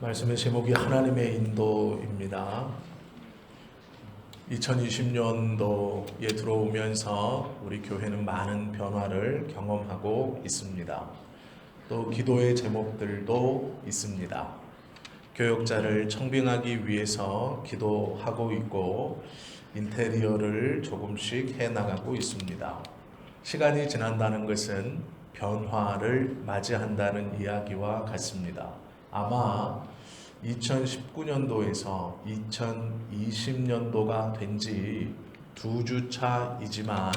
말씀의 제목이 하나님의 인도입니다. 2020년도에 들어오면서 우리 교회는 많은 변화를 경험하고 있습니다. 또 기도의 제목들도 있습니다. 교역자를 청빙하기 위해서 기도하고 있고 인테리어를 조금씩 해나가고 있습니다. 시간이 지난다는 것은 변화를 맞이한다는 이야기와 같습니다. 아마 2019년도에서 2020년도가 된 지 2주 차이지만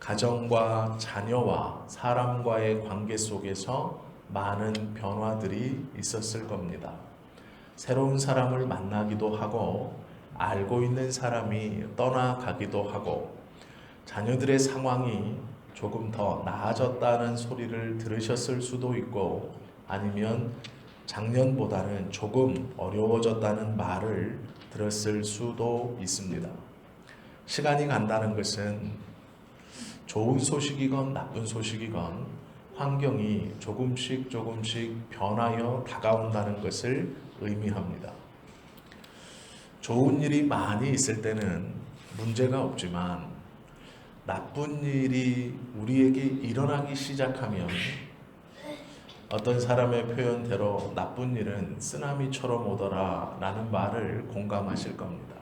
가정과 자녀와 사람과의 관계 속에서 많은 변화들이 있었을 겁니다. 새로운 사람을 만나기도 하고 알고 있는 사람이 떠나가기도 하고 자녀들의 상황이 조금 더 나아졌다는 소리를 들으셨을 수도 있고 아니면 작년보다는 조금 어려워졌다는 말을 들었을 수도 있습니다. 시간이 간다는 것은 좋은 소식이건 나쁜 소식이건 환경이 조금씩 변하여 다가온다는 것을 의미합니다. 좋은 일이 많이 있을 때는 문제가 없지만 나쁜 일이 우리에게 일어나기 시작하면 어떤 사람의 표현대로 나쁜 일은 쓰나미처럼 오더라 라는 말을 공감하실 겁니다.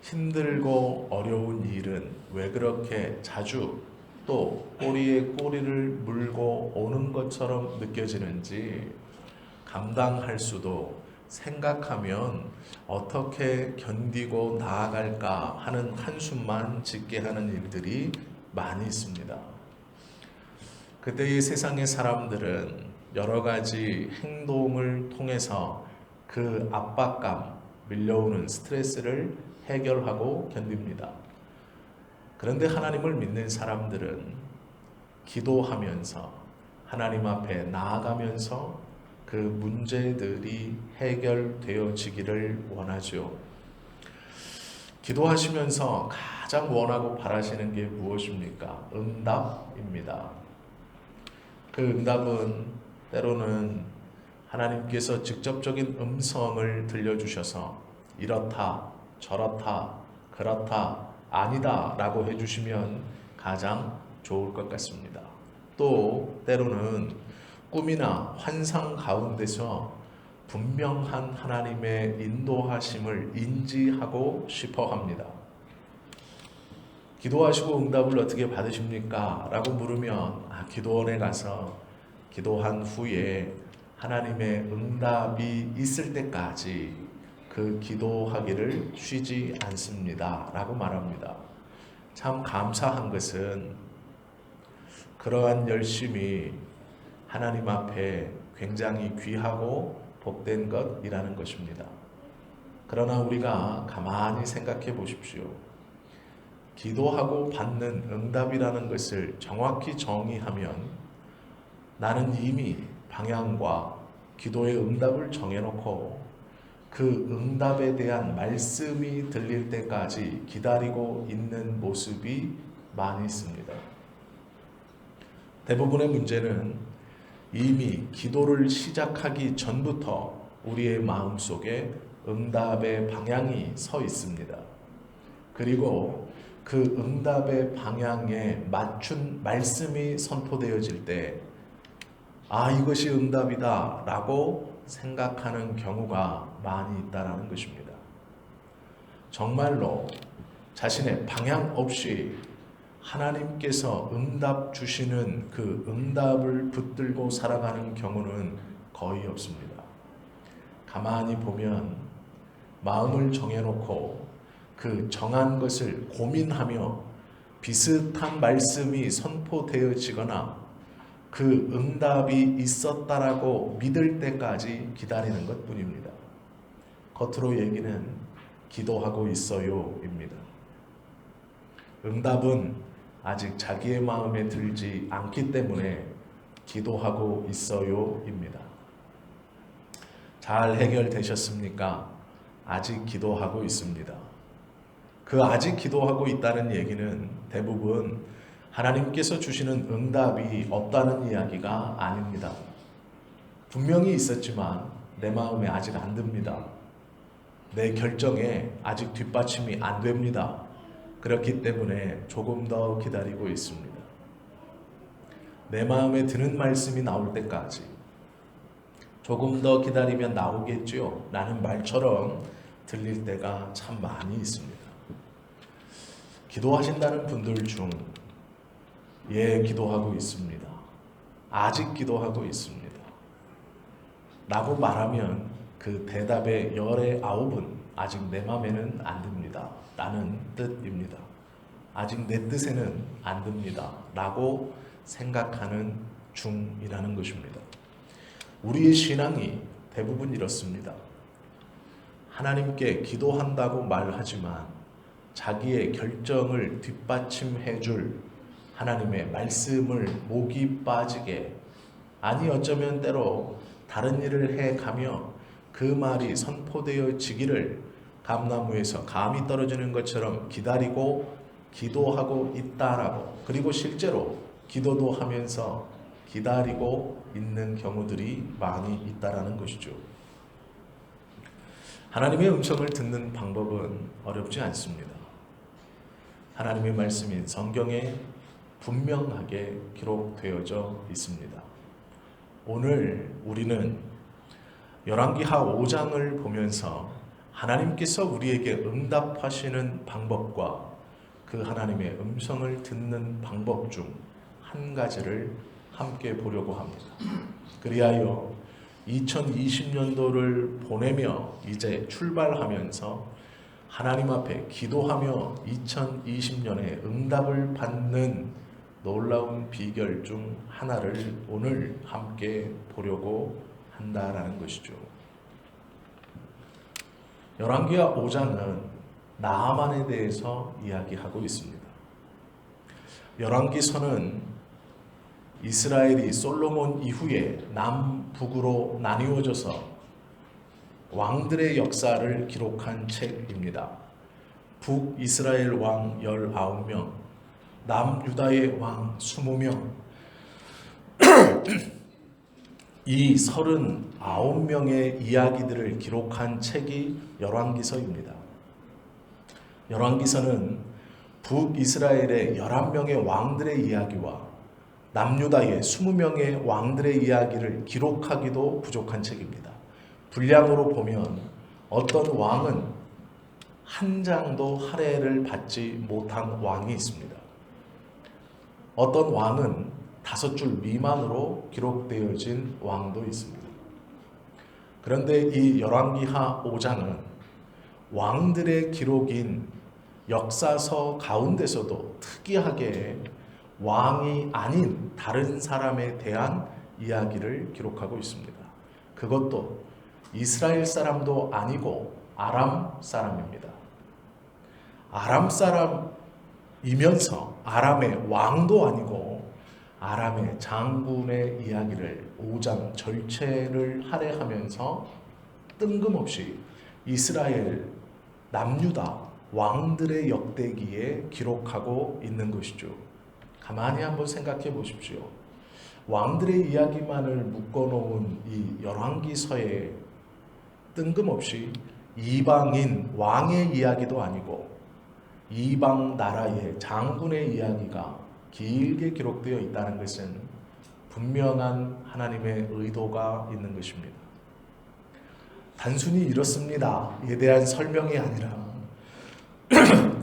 힘들고 어려운 일은 왜 그렇게 자주 또 꼬리에 꼬리를 물고 오는 것처럼 느껴지는지 감당할 수도 생각하면 어떻게 견디고 나아갈까 하는 한숨만 짓게 하는 일들이 많이 있습니다. 그때의 세상의 사람들은 여러 가지 행동을 통해서 그 압박감, 밀려오는 스트레스를 해결하고 견딥니다. 그런데 하나님을 믿는 사람들은 기도하면서 하나님 앞에 나아가면서 그 문제들이 해결되어지기를 원하죠. 기도하시면서 가장 원하고 바라시는 게 무엇입니까? 응답입니다. 그 응답은 때로는 하나님께서 직접적인 음성을 들려주셔서 이렇다, 저렇다, 그렇다, 아니다 라고 해주시면 가장 좋을 것 같습니다. 또 때로는 꿈이나 환상 가운데서 분명한 하나님의 인도하심을 인지하고 싶어 합니다. 기도하시고 응답을 어떻게 받으십니까? 라고 물으면 기도원에 가서 기도한 후에 하나님의 응답이 있을 때까지 그 기도하기를 쉬지 않습니다. 라고 말합니다. 참 감사한 것은 그러한 열심이 하나님 앞에 굉장히 귀하고 복된 것이라는 것입니다. 그러나 우리가 가만히 생각해 보십시오. 기도하고 받는 응답이라는 것을 정확히 정의하면 나는 이미 방향과 기도의 응답을 정해놓고 그 응답에 대한 말씀이 들릴 때까지 기다리고 있는 모습이 많이 있습니다. 대부분의 문제는 이미 기도를 시작하기 전부터 우리의 마음속에 응답의 방향이 서 있습니다. 그리고 그 응답의 방향에 맞춘 말씀이 선포되어질 때 이것이 응답이다 라고 생각하는 경우가 많이 있다는 것입니다. 정말로 자신의 방향 없이 하나님께서 응답 주시는 그 응답을 붙들고 살아가는 경우는 거의 없습니다. 가만히 보면 마음을 정해놓고 그 정한 것을 고민하며 비슷한 말씀이 선포되어지거나 그 응답이 있었다라고 믿을 때까지 기다리는 것뿐입니다. 겉으로 얘기는 기도하고 있어요입니다. 응답은 아직 자기의 마음에 들지 않기 때문에 기도하고 있어요입니다. 잘 해결되셨습니까? 아직 기도하고 있습니다. 그 아직 기도하고 있다는 얘기는 대부분 하나님께서 주시는 응답이 없다는 이야기가 아닙니다. 분명히 있었지만 내 마음에 아직 안 듭니다. 내 결정에 아직 뒷받침이 안 됩니다. 그렇기 때문에 조금 더 기다리고 있습니다. 내 마음에 드는 말씀이 나올 때까지 조금 더 기다리면 나오겠지요 라는 말처럼 들릴 때가 참 많이 있습니다. 기도하신다는 분들 중 예, 기도하고 있습니다. 아직 기도하고 있습니다. 라고 말하면 그 대답의 열의 9은 아직 내 맘에는 안 듭니다. 라는 뜻입니다. 아직 내 뜻에는 안 듭니다. 라고 생각하는 중이라는 것입니다. 우리의 신앙이 대부분 이렇습니다. 하나님께 기도한다고 말하지만 자기의 결정을 뒷받침해 줄 하나님의 말씀을 목이 빠지게, 아니 어쩌면 때로 다른 일을 해가며 그 말이 선포되어지기를 감나무에서 감이 떨어지는 것처럼 기다리고 기도하고 있다라고, 그리고 실제로 기도도 하면서 기다리고 있는 경우들이 많이 있다라는 것이죠. 하나님의 음성을 듣는 방법은 어렵지 않습니다. 하나님의 말씀인 성경에 분명하게 기록되어져 있습니다. 오늘 우리는 열왕기하 5장을 보면서 하나님께서 우리에게 응답하시는 방법과 그 하나님의 음성을 듣는 방법 중 한 가지를 함께 보려고 합니다. 그리하여 2020년도를 보내며 이제 출발하면서 하나님 앞에 기도하며 2020년에 응답을 받는 놀라운 비결 중 하나를 오늘 함께 보려고 한다라는 것이죠. 열왕기하 5장은 나아만에 대해서 이야기하고 있습니다. 열왕기서는 이스라엘이 솔로몬 이후에 남북으로 나뉘어져서 왕들의 역사를 기록한 책입니다. 북이스라엘 왕 19명, 남유다의 왕 20명, 이 39명의 이야기들을 기록한 책이 열왕기서입니다. 열왕기서는 북이스라엘의 11명의 왕들의 이야기와 남유다의 20명의 왕들의 이야기를 기록하기도 부족한 책입니다. 분량으로 보면 어떤 왕은 한 장도 할애를 받지 못한 왕이 있습니다. 어떤 왕은 5줄 미만으로 기록되어진 왕도 있습니다. 그런데 이 열왕기하 5장은 왕들의 기록인 역사서 가운데서도 특이하게 왕이 아닌 다른 사람에 대한 이야기를 기록하고 있습니다. 그것도 이스라엘 사람도 아니고 아람 사람입니다. 아람 사람이면서 아람의 왕도 아니고 아람의 장군의 이야기를 5장 전체를 할애하면서 뜬금없이 이스라엘 남유다 왕들의 역대기에 기록하고 있는 것이죠. 가만히 한번 생각해 보십시오. 왕들의 이야기만을 묶어놓은 이 열왕기서에 뜬금없이 이방인 왕의 이야기도 아니고 이방 나라의 장군의 이야기가 길게 기록되어 있다는 것은 분명한 하나님의 의도가 있는 것입니다. 단순히 이렇습니다에 대한 설명이 아니라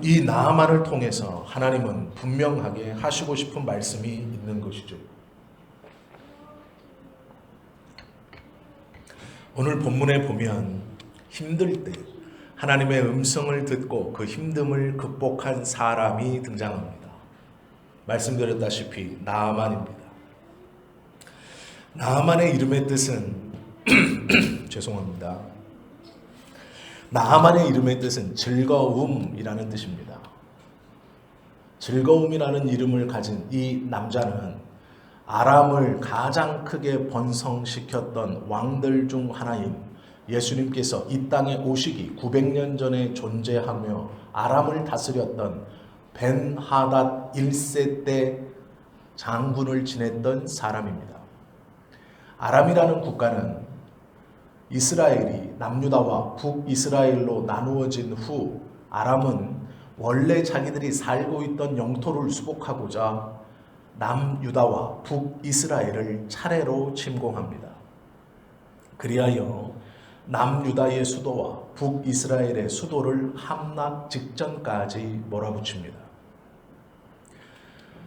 이 나아만을 통해서 하나님은 분명하게 하시고 싶은 말씀이 있는 것이죠. 오늘 본문에 보면 힘들 때 하나님의 음성을 듣고 그 힘듦을 극복한 사람이 등장합니다. 말씀드렸다시피 나아만입니다. 나아만의 이름의 뜻은 죄송합니다. 나아만의 이름의 뜻은 즐거움이라는 뜻입니다. 즐거움이라는 이름을 가진 이 남자는 아람을 가장 크게 번성시켰던 왕들 중 하나인 예수님께서 이 땅에 오시기 900년 전에 존재하며 아람을 다스렸던 벤하닷 1세 때 장군을 지냈던 사람입니다. 아람이라는 국가는 이스라엘이 남유다와 북이스라엘로 나누어진 후 아람은 원래 자기들이 살고 있던 영토를 수복하고자 남유다와 북이스라엘을 차례로 침공합니다. 그리하여 남유다의 수도와 북이스라엘의 수도를 함락 직전까지 몰아붙입니다.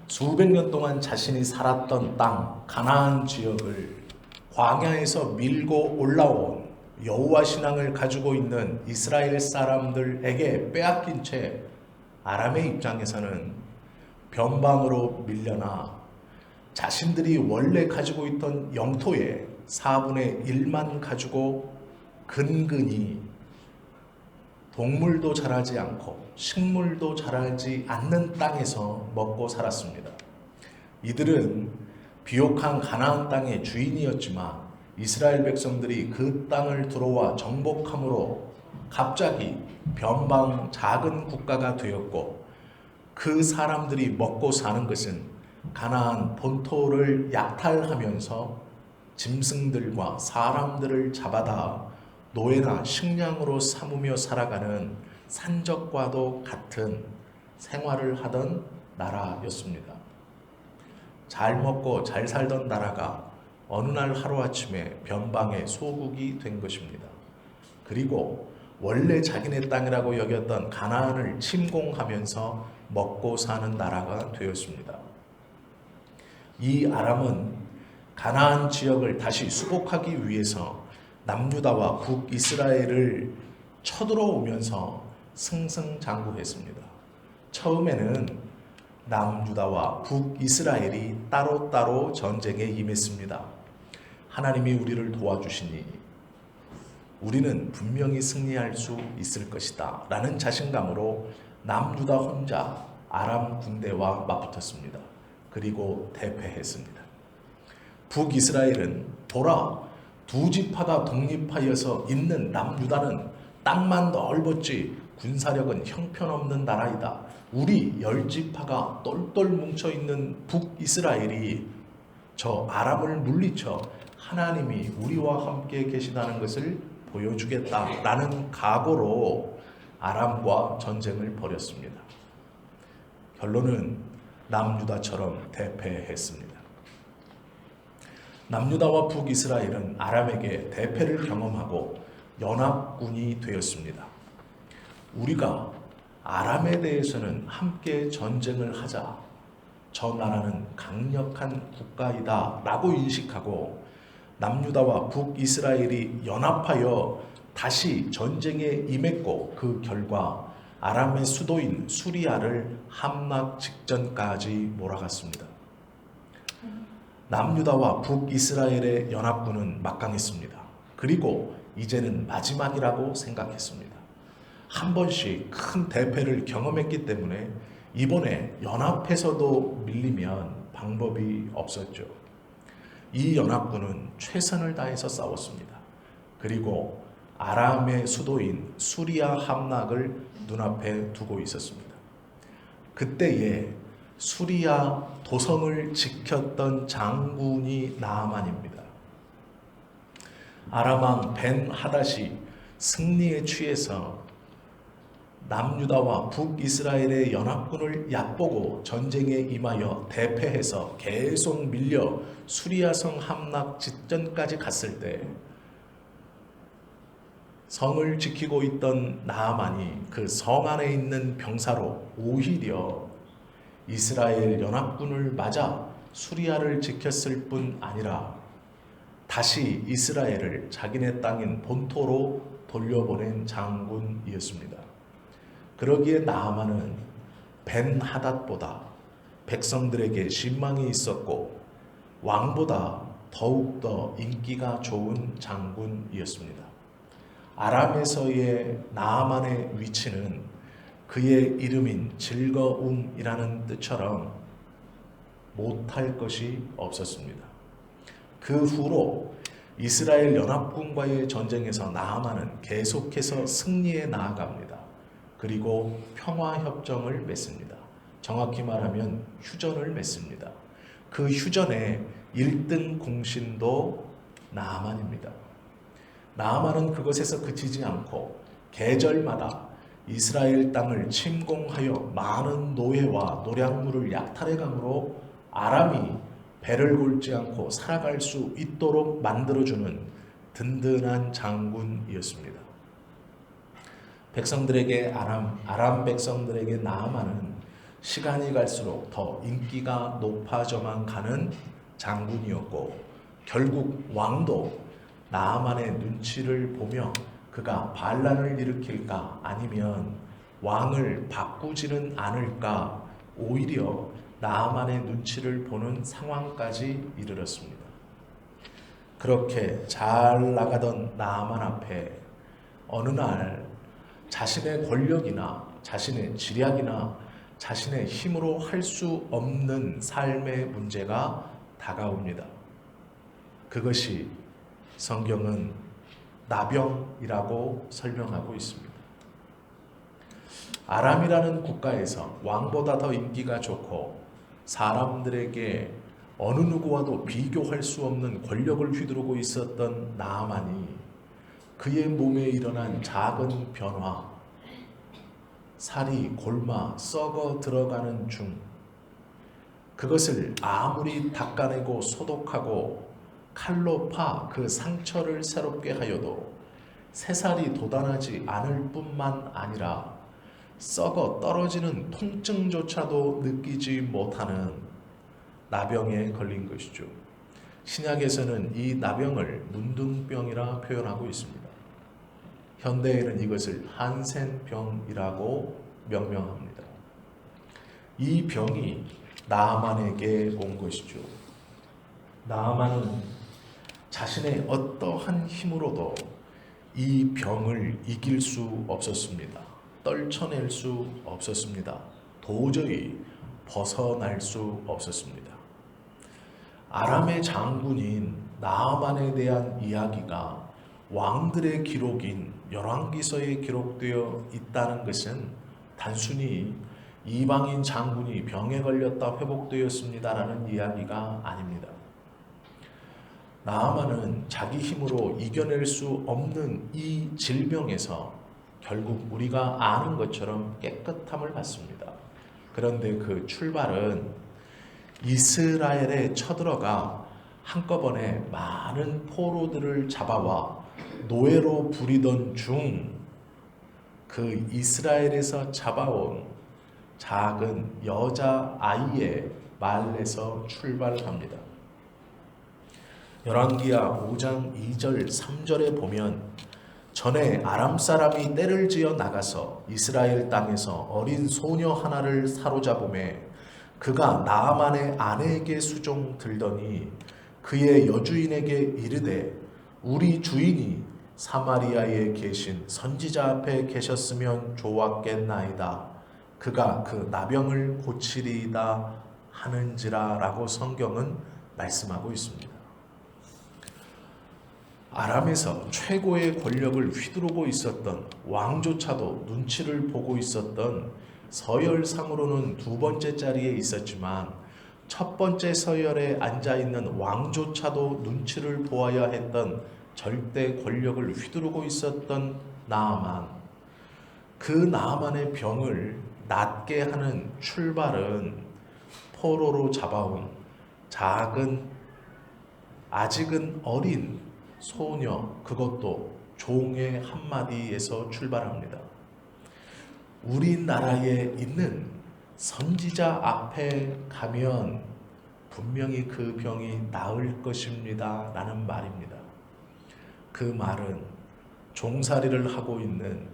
수백 년 동안 자신이 살았던 땅 가나안 지역을 광야에서 밀고 올라온 여호와 신앙을 가지고 있는 이스라엘 사람들에게 빼앗긴 채 아람의 입장에서는 변방으로 밀려나 자신들이 원래 가지고 있던 영토의 4분의 1만 가지고 근근히 동물도 자라지 않고 식물도 자라지 않는 땅에서 먹고 살았습니다. 이들은 비옥한 가나안 땅의 주인이었지만 이스라엘 백성들이 그 땅을 들어와 정복함으로 갑자기 변방 작은 국가가 되었고, 그 사람들이 먹고 사는 것은 가나안 본토를 약탈하면서 짐승들과 사람들을 잡아다 노예나 식량으로 삼으며 살아가는 산적과도 같은 생활을 하던 나라였습니다. 잘 먹고 잘 살던 나라가 어느 날 하루아침에 변방의 소국이 된 것입니다. 그리고 원래 자기네 땅이라고 여겼던 가나안을 침공하면서 먹고 사는 나라가 되었습니다. 이 아람은 가나안 지역을 다시 수복하기 위해서 남유다와 북이스라엘을 쳐들어오면서 승승장구했습니다. 처음에는 남유다와 북이스라엘이 따로따로 전쟁에 임했습니다. 하나님이 우리를 도와주시니 우리는 분명히 승리할 수 있을 것이다 라는 자신감으로 남유다 혼자 아람 군대와 맞붙었습니다. 그리고 대패했습니다. 북이스라엘은 보라, 두 지파가 독립하여서 있는 남유다는 땅만 넓었지 군사력은 형편없는 나라이다. 우리 10지파가 똘똘 뭉쳐있는 북이스라엘이 저 아람을 물리쳐 하나님이 우리와 함께 계시다는 것을 보여주겠다라는 각오로 아람과 전쟁을 벌였습니다. 결론은 남유다처럼 대패했습니다. 남유다와 북이스라엘은 아람에게 대패를 경험하고 연합군이 되었습니다. 우리가 아람에 대해서는 함께 전쟁을 하자, 저 나라는 강력한 국가이다 라고 인식하고 남유다와 북이스라엘이 연합하여 다시 전쟁에 임했고, 그 결과 아람의 수도인 수리아를 함락 직전까지 몰아갔습니다. 남유다와 북이스라엘의 연합군은 막강했습니다. 그리고 이제는 마지막이라고 생각했습니다. 한 번씩 큰 대패를 경험했기 때문에 이번에 연합해서도 밀리면 방법이 없었죠. 이 연합군은 최선을 다해서 싸웠습니다. 그리고 아람의 수도인 수리아 함락을 눈앞에 두고 있었습니다. 그때에 수리아 도성을 지켰던 장군이 나아만입니다. 아람 왕 벤 하닷이 승리에 취해서 남유다와 북이스라엘의 연합군을 얕보고 전쟁에 임하여 대패해서 계속 밀려 수리아성 함락 직전까지 갔을 때 성을 지키고 있던 나아만이 그 성 안에 있는 병사로 오히려 이스라엘 연합군을 맞아 수리아를 지켰을 뿐 아니라 다시 이스라엘을 자기네 땅인 본토로 돌려보낸 장군이었습니다. 그러기에 나아만은 벤 하닷보다 백성들에게 신망이 있었고 왕보다 더욱더 인기가 좋은 장군이었습니다. 아람에서의 나아만의 위치는 그의 이름인 즐거움이라는 뜻처럼 못할 것이 없었습니다. 그 후로 이스라엘 연합군과의 전쟁에서 나아만은 계속해서 승리에 나아갑니다. 그리고 평화협정을 맺습니다. 정확히 말하면 휴전을 맺습니다. 그 휴전의 1등 공신도 나아만입니다. 나아만은 그것에서 그치지 않고 계절마다 이스라엘 땅을 침공하여 많은 노예와 노략물을 약탈해 감으로 아람이 배를 골지 않고 살아갈 수 있도록 만들어주는 든든한 장군이었습니다. 백성들에게 아람 백성들에게 나아만은 시간이 갈수록 더 인기가 높아져만 가는 장군이었고, 결국 왕도 나아만의 눈치를 보며 그가 반란을 일으킬까 아니면 왕을 바꾸지는 않을까 오히려 나아만의 눈치를 보는 상황까지 이르렀습니다. 그렇게 잘 나가던 나아만 앞에 어느 날 자신의 권력이나 자신의 지략이나 자신의 힘으로 할 수 없는 삶의 문제가 다가옵니다. 그것이 성경은 나병이라고 설명하고 있습니다. 아람이라는 국가에서 왕보다 더 인기가 좋고 사람들에게 어느 누구와도 비교할 수 없는 권력을 휘두르고 있었던 나아만이 그의 몸에 일어난 작은 변화, 살이 골마 썩어 들어가는 중, 그것을 아무리 닦아내고 소독하고 칼로 파 그 상처를 새롭게 하여도 새살이 돋아나지 않을 뿐만 아니라 썩어 떨어지는 통증조차도 느끼지 못하는 나병에 걸린 것이죠. 신약에서는 이 나병을 문둥병이라 표현하고 있습니다. 현대에는 이것을 한센병이라고 명명합니다. 이 병이 나아만에게 온 것이죠. 나아만은 자신의 어떠한 힘으로도 이 병을 이길 수 없었습니다. 떨쳐낼 수 없었습니다. 도저히 벗어날 수 없었습니다. 아람의 장군인 나아만에 대한 이야기가 왕들의 기록인 열왕기서에 기록되어 있다는 것은 단순히 이방인 장군이 병에 걸렸다 회복되었습니다라는 이야기가 아닙니다. 나아만은 자기 힘으로 이겨낼 수 없는 이 질병에서 결국 우리가 아는 것처럼 깨끗함을 받습니다. 그런데 그 출발은 이스라엘에 쳐들어가 한꺼번에 많은 포로들을 잡아와 노예로 부리던 중 그 이스라엘에서 잡아온 작은 여자 아이의 말에서 출발합니다. 열왕기하 5장 2절 3절에 보면 전에 아람 사람이 떼를 지어 나가서 이스라엘 땅에서 어린 소녀 하나를 사로잡음에 그가 나아만의 아내에게 수종 들더니 그의 여주인에게 이르되 우리 주인이 사마리아에 계신 선지자 앞에 계셨으면 좋았겠나이다. 그가 그 나병을 고치리이다 하는지라 라고 성경은 말씀하고 있습니다. 아람에서 최고의 권력을 휘두르고 있었던 왕조차도 눈치를 보고 있었던 서열상으로는 두 번째 자리에 있었지만 첫 번째 서열에 앉아있는 왕조차도 눈치를 보아야 했던 절대 권력을 휘두르고 있었던 나아만, 그 나아만의 병을 낫게 하는 출발은 포로로 잡아온 작은 아직은 어린 소녀, 그것도 종의 한마디에서 출발합니다. 우리나라에 있는 선지자 앞에 가면 분명히 그 병이 나을 것입니다 라는 말입니다. 그 말은 종살이를 하고 있는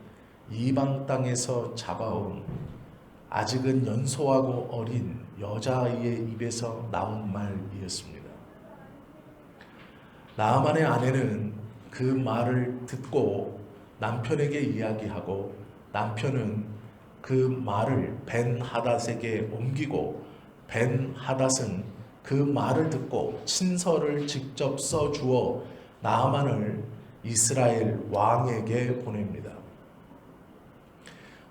이방 땅에서 잡아온 아직은 연소하고 어린 여자아이의 입에서 나온 말이었습니다. 나아만의 아내는 그 말을 듣고 남편에게 이야기하고 남편은 그 말을 벤하닷에게 옮기고 벤하닷은 그 말을 듣고 친서를 직접 써주어 나아만을 이스라엘 왕에게 보냅니다.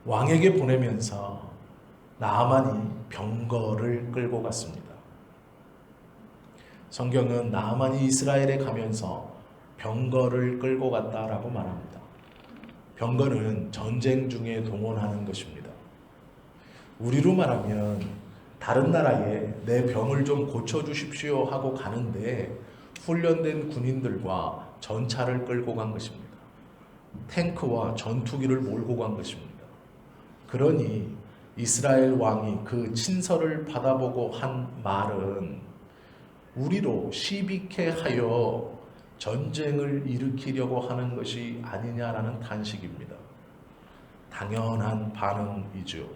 왕에게 보내면서 나아만이 병거를 끌고 갔습니다. 성경은 나아만이 이스라엘에 가면서 병거를 끌고 갔다라고 말합니다. 병거는 전쟁 중에 동원하는 것입니다. 우리로 말하면 다른 나라에 내 병을 좀 고쳐주십시오 하고 가는데 훈련된 군인들과 전차를 끌고 간 것입니다. 탱크와 전투기를 몰고 간 것입니다. 그러니 이스라엘 왕이 그 친서를 받아보고 한 말은 우리로 시비케 하여 전쟁을 일으키려고 하는 것이 아니냐라는 탄식입니다. 당연한 반응이죠.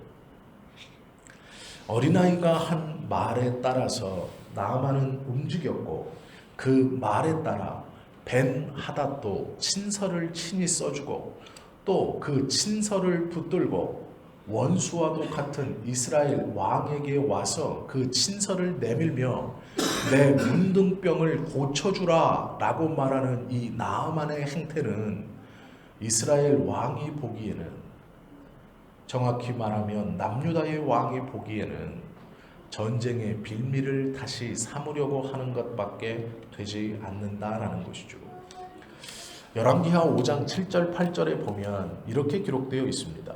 어린아이가 한 말에 따라서 나아만은 움직였고 그 말에 따라 벤 하닷도 친서를 친히 써주고 또 그 친서를 붙들고 원수와도 같은 이스라엘 왕에게 와서 그 친서를 내밀며 내 문둥병을 고쳐주라 라고 말하는 이 나아만의 행태는 이스라엘 왕이 보기에는, 정확히 말하면 남유다의 왕이 보기에는 전쟁의 빌미를 다시 삼으려고 하는 것밖에 되지 않는다라는 것이죠. 열왕기하 5장 7절 8절에 보면 이렇게 기록되어 있습니다.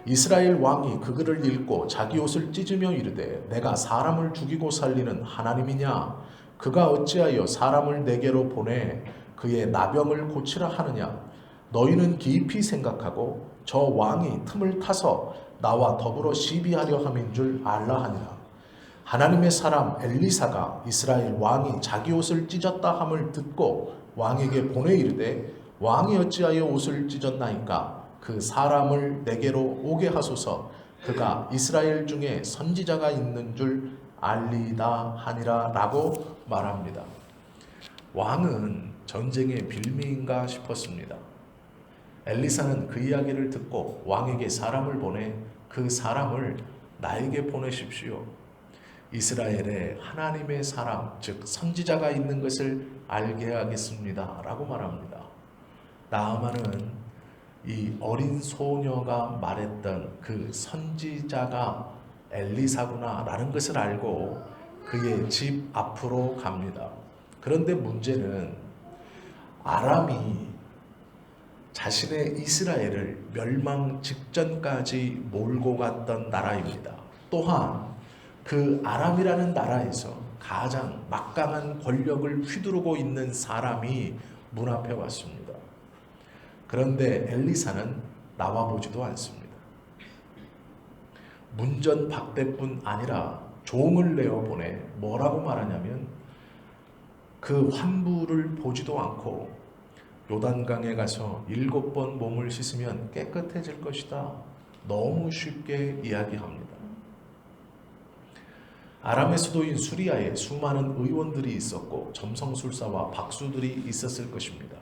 이스라엘 왕이 그 글을 읽고 자기 옷을 찢으며 이르되 내가 사람을 죽이고 살리는 하나님이냐? 그가 어찌하여 사람을 내게로 보내 그의 나병을 고치라 하느냐? 너희는 깊이 생각하고 저 왕이 틈을 타서 나와 더불어 시비하려 함인 줄 알라 하니라. 하나님의 사람 엘리사가 이스라엘 왕이 자기 옷을 찢었다 함을 듣고 왕에게 보내 이르되 왕이 어찌하여 옷을 찢었나이까? 그 사람을 내게로 오게 하소서. 그가 이스라엘 중에 선지자가 있는 줄 알리다 하니라 라고 말합니다. 왕은 전쟁의 빌미인가 싶었습니다. 엘리사는 그 이야기를 듣고 왕에게 사람을 보내 그 사람을 나에게 보내십시오. 이스라엘에 하나님의 사람, 즉 선지자가 있는 것을 알게 하겠습니다 라고 말합니다. 나아만은 이 어린 소녀가 말했던 그 선지자가 엘리사구나 라는 것을 알고 그의 집 앞으로 갑니다. 그런데 문제는 아람이 자신의 이스라엘을 멸망 직전까지 몰고 갔던 나라입니다. 또한 그 아람이라는 나라에서 가장 막강한 권력을 휘두르고 있는 사람이 문 앞에 왔습니다. 그런데 엘리사는 나와보지도 않습니다. 문전박대뿐 아니라 종을 내어보내 뭐라고 말하냐면 그 환부를 보지도 않고 요단강에 가서 7번 몸을 씻으면 깨끗해질 것이다. 너무 쉽게 이야기합니다. 아람의 수도인 수리아에 수많은 의원들이 있었고 점성술사와 박수들이 있었을 것입니다.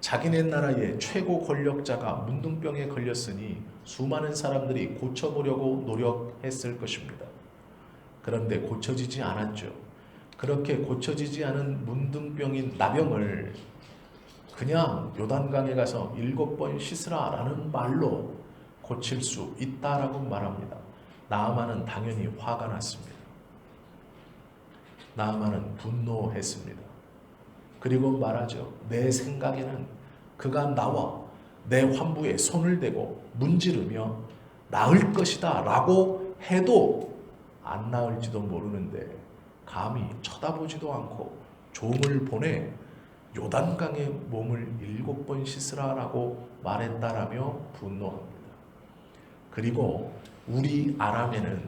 자기네 나라의 최고 권력자가 문둥병에 걸렸으니 수많은 사람들이 고쳐보려고 노력했을 것입니다. 그런데 고쳐지지 않았죠. 그렇게 고쳐지지 않은 문둥병인 나병을 그냥 요단강에 가서 7번 씻으라 라는 말로 고칠 수 있다라고 말합니다. 나아만은 당연히 화가 났습니다. 나아만은 분노했습니다. 그리고 말하죠. 내 생각에는 그가 나와 내 환부에 손을 대고 문지르며 나을 것이다 라고 해도 안 나을지도 모르는데 감히 쳐다보지도 않고 종을 보내 요단강에 몸을 7번 씻으라 라고 말했다라며 분노합니다. 그리고 우리 아람에는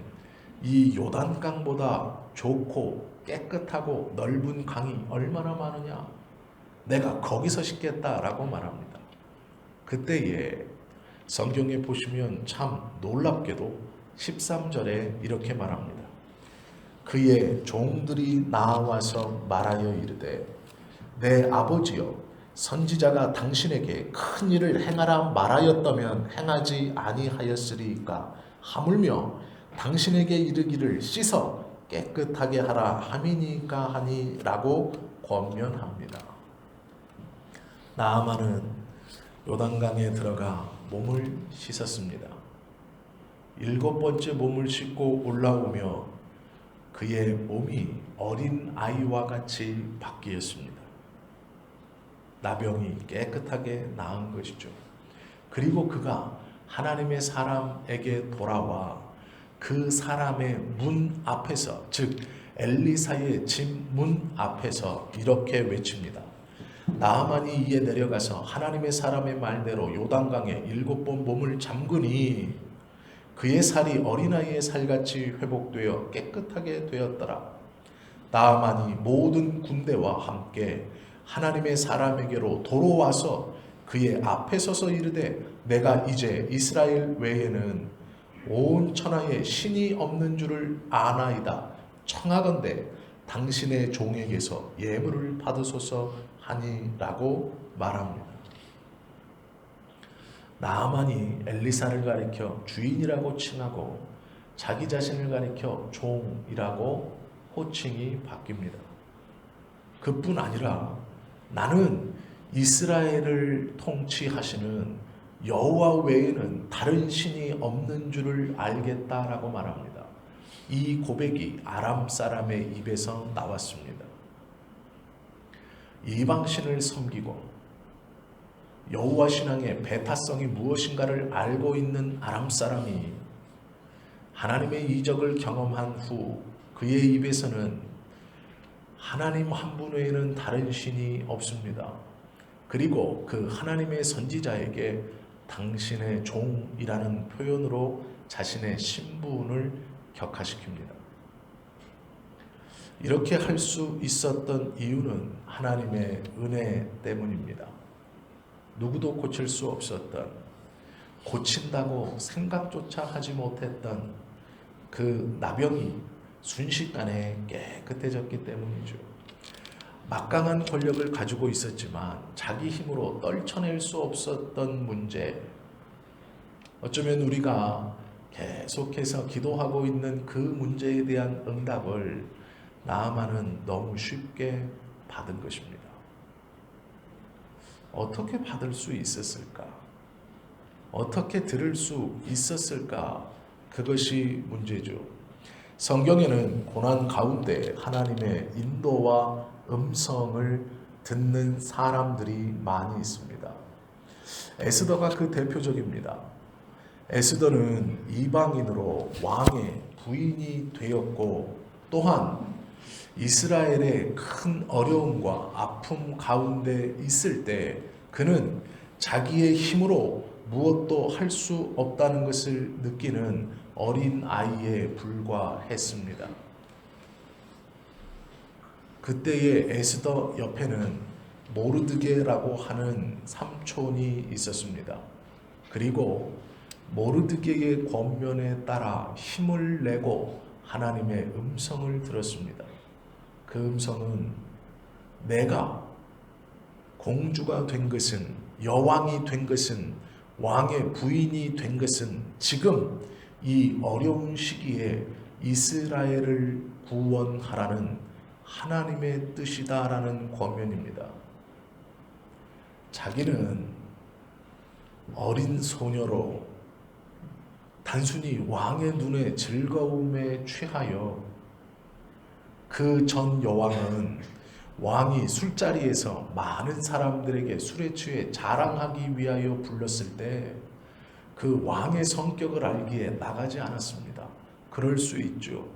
이 요단강보다 좋고 깨끗하고 넓은 강이 얼마나 많으냐? 내가 거기서 씻겠다라고 말합니다. 그때에 성경에 보시면 참 놀랍게도 13절에 이렇게 말합니다. 그의 종들이 나와서 말하여 이르되 내 아버지여 선지자가 당신에게 큰 일을 행하라 말하였다면 행하지 아니하였으리까 하물며 당신에게 이르기를 씻어 깨끗하게 하라 함이니까 하니라고 권면합니다. 나아만은 요단강에 들어가 몸을 씻었습니다. 7번째 몸을 씻고 올라오며 그의 몸이 어린 아이와 같이 바뀌었습니다. 나병이 깨끗하게 나은 것이죠. 그리고 그가 하나님의 사람에게 돌아와 그 사람의 문 앞에서, 즉 엘리사의 집 문 앞에서 이렇게 외칩니다. 나아만이 이에 내려가서 하나님의 사람의 말대로 요단강에 7번 몸을 잠그니 그의 살이 어린아이의 살같이 회복되어 깨끗하게 되었더라. 나아만이 모든 군대와 함께 하나님의 사람에게로 도로와서 그의 앞에 서서 이르되 내가 이제 이스라엘 외에는 온 천하에 신이 없는 줄을 아나이다. 청하건대 당신의 종에게서 예물을 받으소서 하니라고 말합니다. 나아만이 엘리사를 가리켜 주인이라고 칭하고 자기 자신을 가리켜 종이라고 호칭이 바뀝니다. 그뿐 아니라 나는 이스라엘을 통치하시는 여호와 외에는 다른 신이 없는 줄을 알겠다라고 말합니다. 이 고백이 아람 사람의 입에서 나왔습니다. 이방신을 섬기고 여호와 신앙의 배타성이 무엇인가를 알고 있는 아람 사람이 하나님의 이적을 경험한 후 그의 입에서는 하나님 한 분 외에는 다른 신이 없습니다. 그리고 그 하나님의 선지자에게 당신의 종이라는 표현으로 자신의 신분을 격화시킵니다. 이렇게 할 수 있었던 이유는 하나님의 은혜 때문입니다. 누구도 고칠 수 없었던, 고친다고 생각조차 하지 못했던 그 나병이 순식간에 깨끗해졌기 때문이죠. 막강한 권력을 가지고 있었지만 자기 힘으로 떨쳐낼 수 없었던 문제, 어쩌면 우리가 계속해서 기도하고 있는 그 문제에 대한 응답을 나아만은 너무 쉽게 받은 것입니다. 어떻게 받을 수 있었을까? 어떻게 들을 수 있었을까? 그것이 문제죠. 성경에는 고난 가운데 하나님의 인도와 음성을 듣는 사람들이 많이 있습니다. 에스더가 그 대표적입니다. 에스더는 이방인으로 왕의 부인이 되었고 또한 이스라엘의 큰 어려움과 아픔 가운데 있을 때 그는 자기의 힘으로 무엇도 할 수 없다는 것을 느끼는 어린 아이에 불과했습니다. 그때의 에스더 옆에는 모르드게라고 하는 삼촌이 있었습니다. 그리고 모르드게의 권면에 따라 힘을 내고 하나님의 음성을 들었습니다. 그 음성은 내가 공주가 된 것은, 여왕이 된 것은, 왕의 부인이 된 것은 지금 이 어려운 시기에 이스라엘을 구원하라는 하나님의 뜻이다라는 권면입니다. 자기는 어린 소녀로 단순히 왕의 눈에 즐거움에 취하여, 그 전 여왕은 왕이 술자리에서 많은 사람들에게 술에 취해 자랑하기 위하여 불렀을 때 그 왕의 성격을 알기에 나가지 않았습니다. 그럴 수 있죠.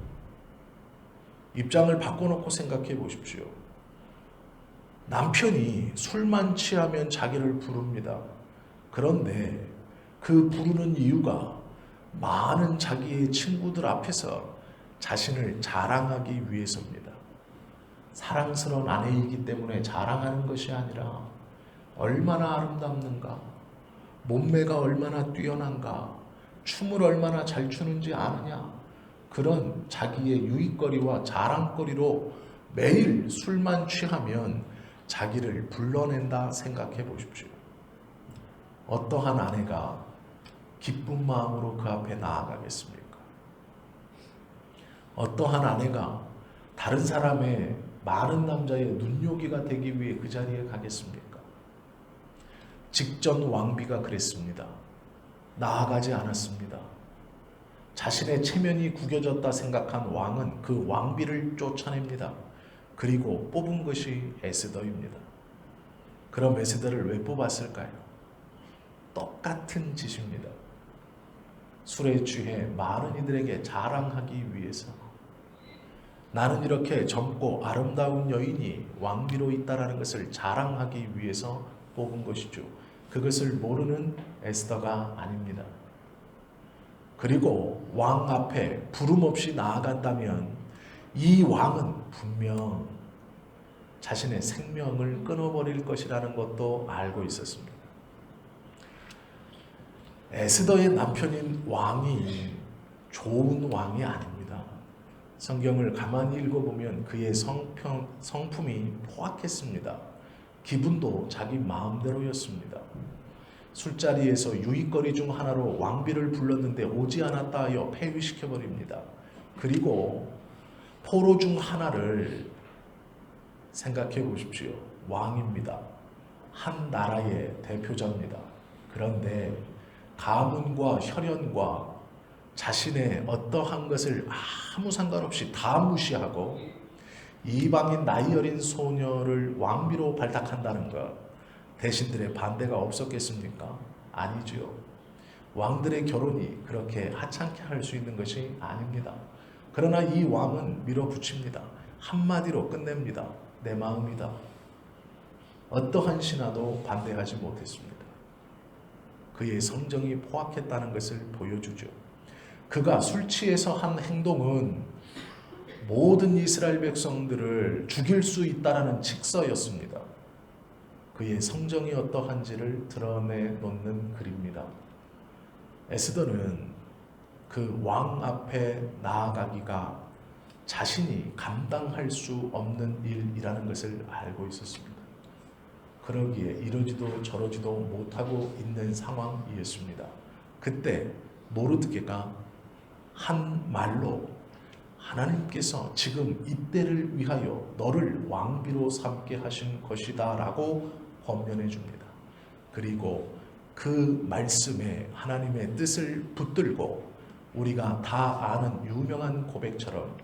입장을 바꿔놓고 생각해 보십시오. 남편이 술만 취하면 자기를 부릅니다. 그런데 그 부르는 이유가 많은 자기의 친구들 앞에서 자신을 자랑하기 위해서입니다. 사랑스러운 아내이기 때문에 자랑하는 것이 아니라 얼마나 아름답는가, 몸매가 얼마나 뛰어난가, 춤을 얼마나 잘 추는지 아느냐, 그런 자기의 유익거리와 자랑거리로 매일 술만 취하면 자기를 불러낸다 생각해 보십시오. 어떠한 아내가 기쁜 마음으로 그 앞에 나아가겠습니까? 어떠한 아내가 다른 사람의 많은 남자의 눈요기가 되기 위해 그 자리에 가겠습니까? 직전 왕비가 그랬습니다. 나아가지 않았습니다. 자신의 체면이 구겨졌다 생각한 왕은 그 왕비를 쫓아냅니다. 그리고 뽑은 것이 에스더입니다. 그럼 에스더를 왜 뽑았을까요? 똑같은 짓입니다. 술에 취해 많은 이들에게 자랑하기 위해서, 나는 이렇게 젊고 아름다운 여인이 왕비로 있다라는 것을 자랑하기 위해서 뽑은 것이죠. 그것을 모르는 에스더가 아닙니다. 그리고 왕 앞에 부름 없이 나아간다면 이 왕은 분명 자신의 생명을 끊어버릴 것이라는 것도 알고 있었습니다. 에스더의 남편인 왕이 좋은 왕이 아닙니다. 성경을 가만히 읽어보면 그의 성품이 포악했습니다. 기분도 자기 마음대로였습니다. 술자리에서 유익거리 중 하나로 왕비를 불렀는데 오지 않았다 하여 폐위시켜버립니다. 그리고 포로 중 하나를 생각해 보십시오. 왕입니다. 한 나라의 대표자입니다. 그런데 가문과 혈연과 자신의 어떠한 것을 아무 상관없이 다 무시하고 이방인 나이 어린 소녀를 왕비로 발탁한다는 것, 대신들의 반대가 없었겠습니까? 아니지요. 왕들의 결혼이 그렇게 하찮게 할 수 있는 것이 아닙니다. 그러나 이 왕은 밀어붙입니다. 한마디로 끝냅니다. 내 마음이다. 어떠한 신하도 반대하지 못했습니다. 그의 성정이 포악했다는 것을 보여주죠. 그가 술 취해서 한 행동은 모든 이스라엘 백성들을 죽일 수 있다라는 직서였습니다. 그의 성정이 어떠한지를 드러내놓는 글입니다. 에스더는 그 왕 앞에 나아가기가 자신이 감당할 수 없는 일이라는 것을 알고 있었습니다. 그러기에 이러지도 저러지도 못하고 있는 상황이었습니다. 그때 모르드게가 한 말로 하나님께서 지금 이때를 위하여 너를 왕비로 삼게 하신 것이다 라고 권면해 줍니다. 그리고 그 말씀에 하나님의 뜻을 붙들고 우리가 다 아는 유명한 고백처럼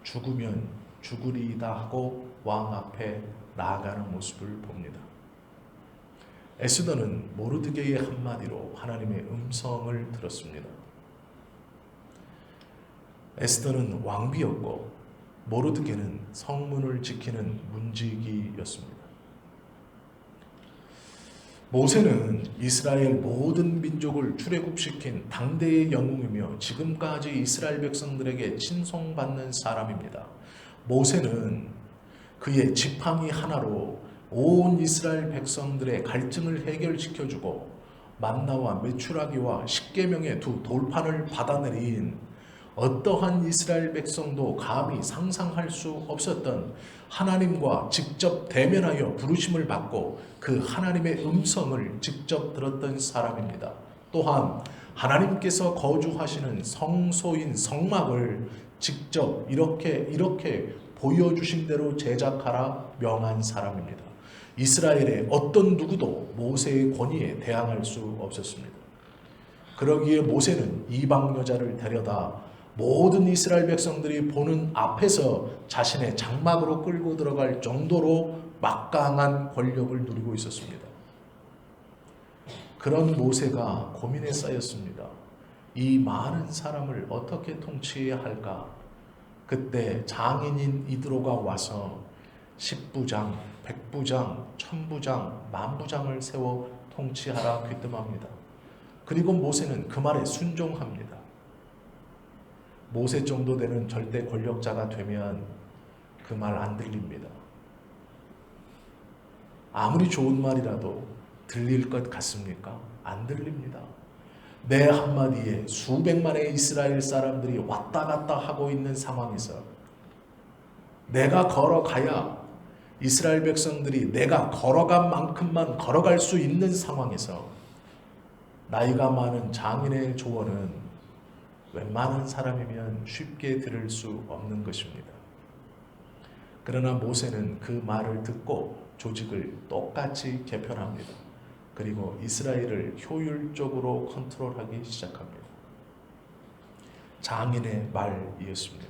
죽으면 죽으리이다 하고 왕 앞에 나아가는 모습을 봅니다. 에스더는 모르드게의 한마디로 하나님의 음성을 들었습니다. 에스더는 왕비였고 모르드게는 성문을 지키는 문지기였습니다. 모세는 이스라엘 모든 민족을 출애굽시킨 당대의 영웅이며 지금까지 이스라엘 백성들에게 친송받는 사람입니다. 모세는 그의 지팡이 하나로 온 이스라엘 백성들의 갈증을 해결시켜주고 만나와 메추라기와 십계명의 두 돌판을 받아내린 어떠한 이스라엘 백성도 감히 상상할 수 없었던 하나님과 직접 대면하여 부르심을 받고 그 하나님의 음성을 직접 들었던 사람입니다. 또한 하나님께서 거주하시는 성소인 성막을 직접 이렇게 보여주신 대로 제작하라 명한 사람입니다. 이스라엘의 어떤 누구도 모세의 권위에 대항할 수 없었습니다. 그러기에 모세는 이방 여자를 데려다 모든 이스라엘 백성들이 보는 앞에서 자신의 장막으로 끌고 들어갈 정도로 막강한 권력을 누리고 있었습니다. 그런 모세가 고민에 쌓였습니다. 이 많은 사람을 어떻게 통치해야 할까? 그때 장인인 이드로가 와서 10부장, 100부장, 1000부장, 10,000부장을 세워 통치하라 귀뜸합니다. 그리고 모세는 그 말에 순종합니다. 모세 정도 되는 절대 권력자가 되면 그 말 안 들립니다. 아무리 좋은 말이라도 들릴 것 같습니까? 안 들립니다. 내 한마디에 수백만의 이스라엘 사람들이 왔다 갔다 하고 있는 상황에서 내가 걸어가야 이스라엘 백성들이 내가 걸어간 만큼만 걸어갈 수 있는 상황에서 나이가 많은 장인의 조언은 웬만한 사람이면 쉽게 들을 수 없는 것입니다. 그러나 모세는 그 말을 듣고 조직을 똑같이 개편합니다. 그리고 이스라엘을 효율적으로 컨트롤하기 시작합니다. 장인의 말이었습니다.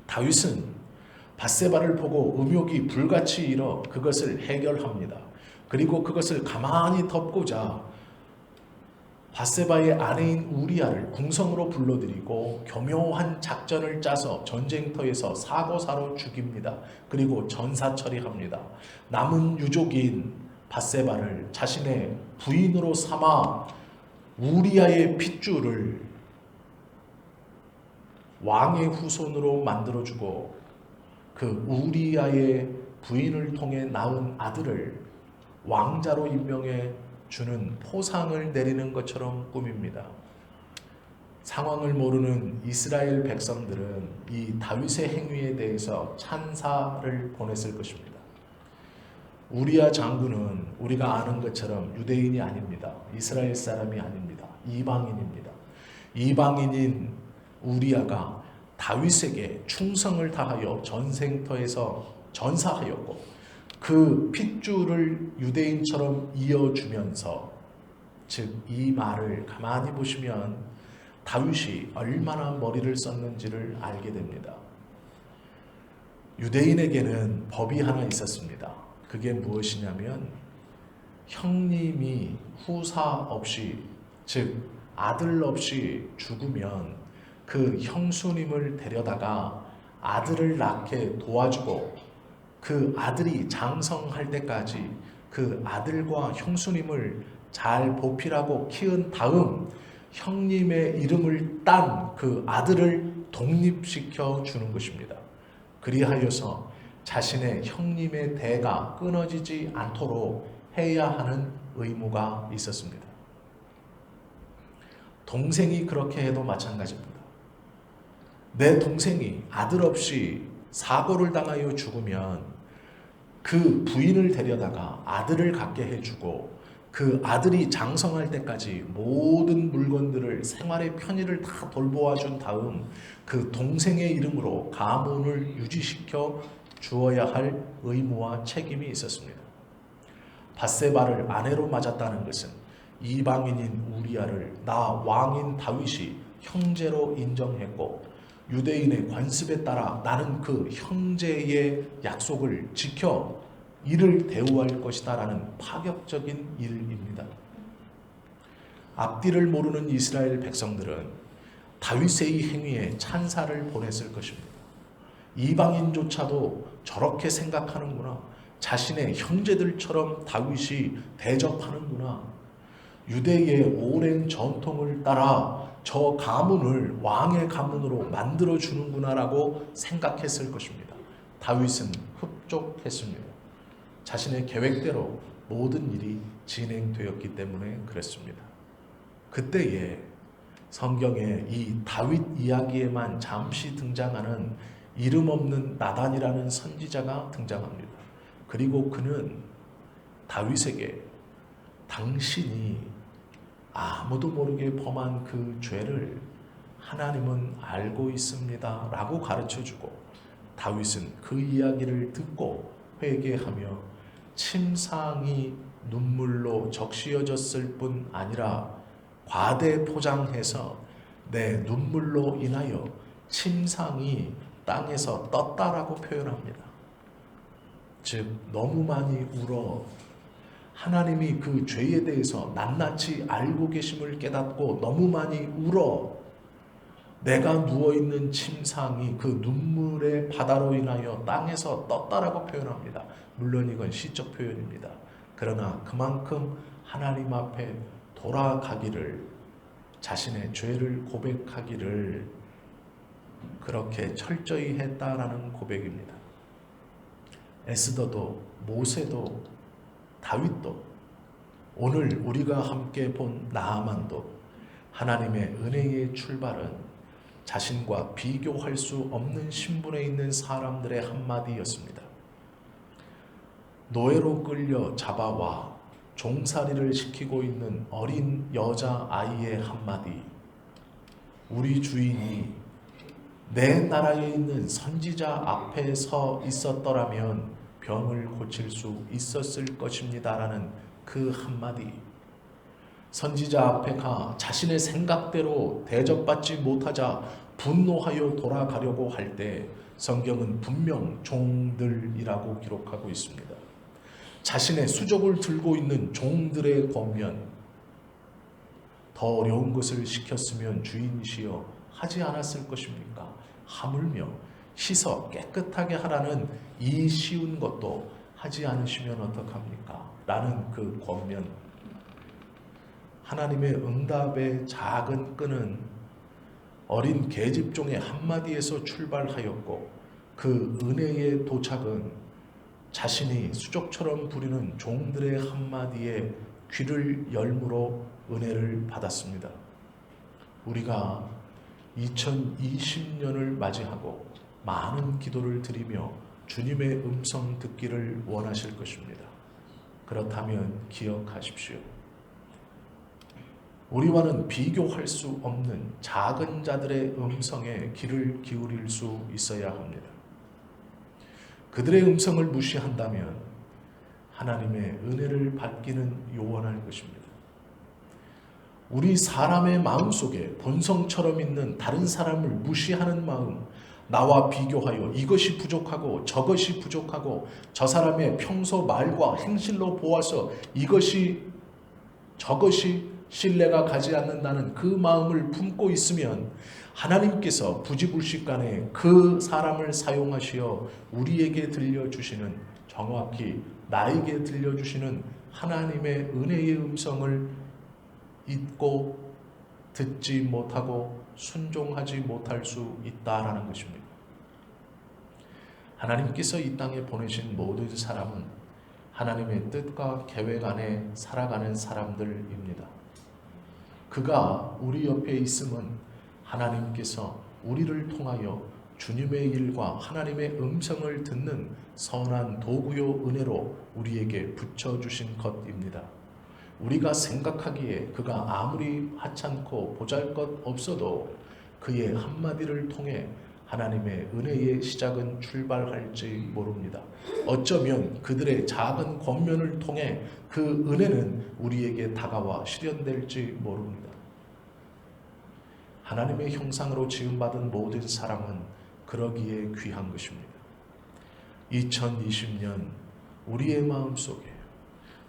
다윗은 밧세바를 보고 음욕이 불같이 일어 그것을 해결합니다. 그리고 그것을 가만히 덮고자 밧세바의 아내인 우리아를 궁성으로 불러들이고 교묘한 작전을 짜서 전쟁터에서 사고사로 죽입니다. 그리고 전사 처리합니다. 남은 유족인 밧세바를 자신의 부인으로 삼아 우리아의 핏줄을 왕의 후손으로 만들어주고 그 우리아의 부인을 통해 낳은 아들을 왕자로 임명해 주는 포상을 내리는 것처럼 꾸밉니다. 상황을 모르는 이스라엘 백성들은 이 다윗의 행위에 대해서 찬사를 보냈을 것입니다. 우리아 장군은 우리가 아는 것처럼 유대인이 아닙니다. 이스라엘 사람이 아닙니다. 이방인입니다. 이방인인 우리아가 다윗에게 충성을 다하여 전쟁터에서 전사하였고 그 핏줄을 유대인처럼 이어주면서, 즉 이 말을 가만히 보시면 다윗이 얼마나 머리를 썼는지를 알게 됩니다. 유대인에게는 법이 하나 있었습니다. 그게 무엇이냐면 형님이 후사 없이, 즉 아들 없이 죽으면 그 형수님을 데려다가 아들을 낳게 도와주고 그 아들이 장성할 때까지 그 아들과 형수님을 잘 보필하고 키운 다음 형님의 이름을 딴 그 아들을 독립시켜 주는 것입니다. 그리하여서 자신의 형님의 대가 끊어지지 않도록 해야 하는 의무가 있었습니다. 동생이 그렇게 해도 마찬가지입니다. 내 동생이 아들 없이 사고를 당하여 죽으면 그 부인을 데려다가 아들을 갖게 해주고 그 아들이 장성할 때까지 모든 물건들을, 생활의 편의를 다 돌보아준 다음 그 동생의 이름으로 가문을 유지시켜 주어야 할 의무와 책임이 있었습니다. 밧세바를 아내로 맞았다는 것은 이방인인 우리아를 나 왕인 다윗이 형제로 인정했고 유대인의 관습에 따라 나는 그 형제의 약속을 지켜 이를 대우할 것이다 라는 파격적인 일입니다. 앞뒤를 모르는 이스라엘 백성들은 다윗의 행위에 찬사를 보냈을 것입니다. 이방인조차도 저렇게 생각하는구나. 자신의 형제들처럼 다윗이 대접하는구나. 유대의 오랜 전통을 따라 저 가문을 왕의 가문으로 만들어 주는구나라고 생각했을 것입니다. 다윗은 흡족했습니다. 자신의 계획대로 모든 일이 진행되었기 때문에 그랬습니다. 그때에 성경에 이 다윗 이야기에만 잠시 등장하는 이름 없는 나단이라는 선지자가 등장합니다. 그리고 그는 다윗에게 당신이 아무도 모르게 범한 그 죄를 하나님은 알고 있습니다 라고 가르쳐주고 다윗은 그 이야기를 듣고 회개하며 침상이 눈물로 적시어졌을 뿐 아니라 과대 포장해서 내 눈물로 인하여 침상이 땅에서 떴다라고 표현합니다. 즉 너무 많이 울어 하나님이 그 죄에 대해서 낱낱이 알고 계심을 깨닫고 너무 많이 울어 내가 누워있는 침상이 그 눈물의 바다로 인하여 땅에서 떴다라고 표현합니다. 물론 이건 시적 표현입니다. 그러나 그만큼 하나님 앞에 돌아가기를, 자신의 죄를 고백하기를 그렇게 철저히 했다라는 고백입니다. 에스더도 모세도 다윗도 오늘 우리가 함께 본 나아만도 하나님의 은혜의 출발은 자신과 비교할 수 없는 신분에 있는 사람들의 한마디였습니다. 노예로 끌려 잡아와 종살이를 시키고 있는 어린 여자아이의 한마디. 우리 주인이 내 나라에 있는 선지자 앞에 서 있었더라면 병을 고칠 수 있었을 것입니다 라는 그 한마디. 선지자 앞에 가 자신의 생각대로 대접받지 못하자 분노하여 돌아가려고 할 때 성경은 분명 종들이라고 기록하고 있습니다. 자신의 수족을 들고 있는 종들의 권면, 더 어려운 것을 시켰으면 주인이시여 하지 않았을 것입니까? 하물며 씻어 깨끗하게 하라는 이 쉬운 것도 하지 않으시면 어떡합니까? 라는 그 권면, 하나님의 응답의 작은 끈은 어린 계집종의 한마디에서 출발하였고, 그 은혜의 도착은 자신이 수족처럼 부리는 종들의 한마디에 귀를 열므로 은혜를 받았습니다. 우리가 2020년을 맞이하고 많은 기도를 드리며 주님의 음성 듣기를 원하실 것입니다. 그렇다면 기억하십시오. 우리와는 비교할 수 없는 작은 자들의 음성에 귀를 기울일 수 있어야 합니다. 그들의 음성을 무시한다면 하나님의 은혜를 받기는 요원할 것입니다. 우리 사람의 마음속에 본성처럼 있는 다른 사람을 무시하는 마음, 나와 비교하여 이것이 부족하고 저것이 부족하고 저 사람의 평소 말과 행실로 보아서 이것이 저것이 신뢰가 가지 않는다는 그 마음을 품고 있으면 하나님께서 부지불식간에 그 사람을 사용하시어 우리에게 들려주시는, 정확히 나에게 들려주시는 하나님의 은혜의 음성을 잊고 듣지 못하고 순종하지 못할 수 있다라는 것입니다. 하나님께서 이 땅에 보내신 모든 사람은 하나님의 뜻과 계획 안에 살아가는 사람들입니다. 그가 우리 옆에 있음은 하나님께서 우리를 통하여 주님의 일과 하나님의 음성을 듣는 선한 도구요 은혜로 우리에게 붙여주신 것입니다. 우리가 생각하기에 그가 아무리 하찮고 보잘것없어도 그의 한마디를 통해 하나님의 은혜의 시작은 출발할지 모릅니다. 어쩌면 그들의 작은 권면을 통해 그 은혜는 우리에게 다가와 실현될지 모릅니다. 하나님의 형상으로 지음받은 모든 사람은 그러기에 귀한 것입니다. 2020년 우리의 마음속에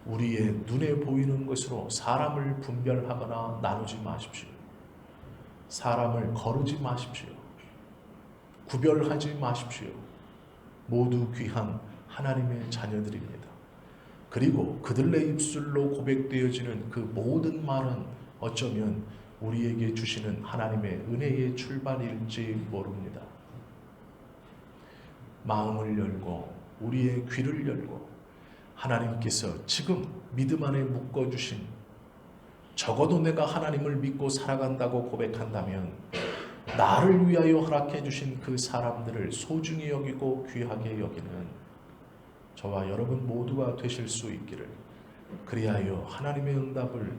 우리의 눈에 보이는 것으로 사람을 분별하거나 나누지 마십시오. 사람을 거르지 마십시오. 구별하지 마십시오. 모두 귀한 하나님의 자녀들입니다. 그리고 그들의 입술로 고백되어지는 그 모든 말은 어쩌면 우리에게 주시는 하나님의 은혜의 출발일지 모릅니다. 마음을 열고 우리의 귀를 열고 하나님께서 지금 믿음 안에 묶어주신, 적어도 내가 하나님을 믿고 살아간다고 고백한다면 나를 위하여 허락해 주신 그 사람들을 소중히 여기고 귀하게 여기는 저와 여러분 모두가 되실 수 있기를, 그리하여 하나님의 응답을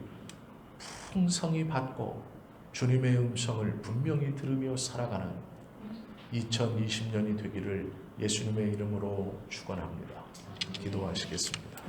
풍성히 받고 주님의 음성을 분명히 들으며 살아가는 2020년이 되기를 예수님의 이름으로 축원합니다. 기도하시겠습니다.